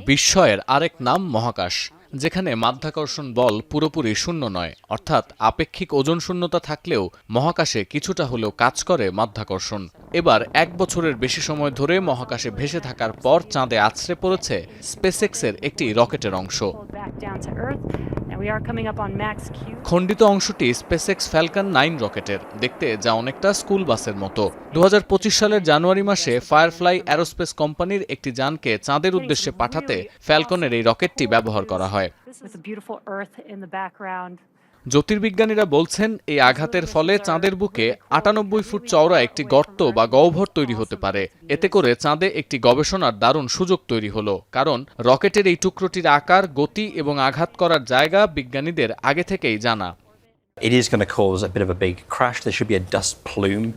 বিস্ময়ের আরেক নাম মহাকাশ, যেখানে মাধ্যাকর্ষণ বল পুরোপুরি শূন্য নয়, অর্থাৎ আপেক্ষিক ওজন শূন্যতা থাকলেও মহাকাশে কিছুটা হলেও কাজ করে মাধ্যাকর্ষণ। এবার 1 বছরের বেশি সময় ধরে মহাকাশে ভেসে থাকার পর চাঁদে আছড়ে পড়েছে স্পেসএক্সের একটি রকেটের অংশ। খণ্ডিত অংশটি স্পেসএক্স ফ্যালকন 9 রকেটের, দেখতে যা অনেকটা স্কুল বাসের মতো। 2025 সালের জানুয়ারি মাসে ফায়ারফ্লাই অ্যারোস্পেস কোম্পানির একটি যানকে চাঁদের উদ্দেশ্যে পাঠাতে ফ্যালকনের এই রকেটটি ব্যবহার করা হয়। জ্যোতির্বিজ্ঞানীরা বলছেন, এই আঘাতের ফলে চাঁদের বুকে 98 ফুট চওড়া একটি গর্ত বা গহ্বর তৈরি হতে পারে। এতে করে চাঁদে একটি গবেষণার দারুণ সুযোগ তৈরি হলো, কারণ রকেটের এই টুকরোটির আকার, গতি এবং আঘাত করার জায়গা বিজ্ঞানীদের আগে থেকেই জানা। It is going to cause a bit of a big crash. There should be a dust plume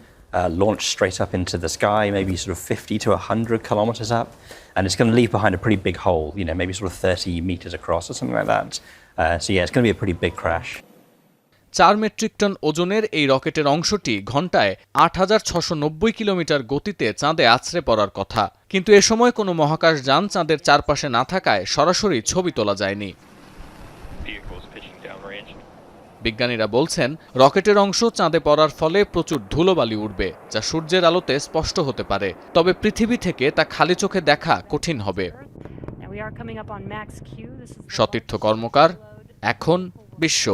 launched straight up into the sky, maybe sort of 50 to 100 kilometers up, and it's going to leave behind a pretty big hole, maybe sort of 30 meters across or something like that. So yeah, it's going to be a pretty big crash. 4 metric ton ওজনের এই রকেটের অংশটি ঘণ্টায় 8690 kilometre গতিতে চাঁদে আছড়ে পড়ার কথা, কিন্তু এ সময় কোনো মহাকাশ যান চাঁদের চারপাশে না থাকায় সরাসরি ছবি তোলা যায়নি। বিজ্ঞানীরা বলছেন, রকেটের অংশ চাঁদে পড়ার ফলে প্রচুর ধুলোবালি উঠবে, যা সূর্যের আলোতে স্পষ্ট হতে পারে, তবে পৃথিবী থেকে তা খালি চোখে দেখা কঠিন হবে। সতীর্থ কর্মকার, এখন বিশ্ব।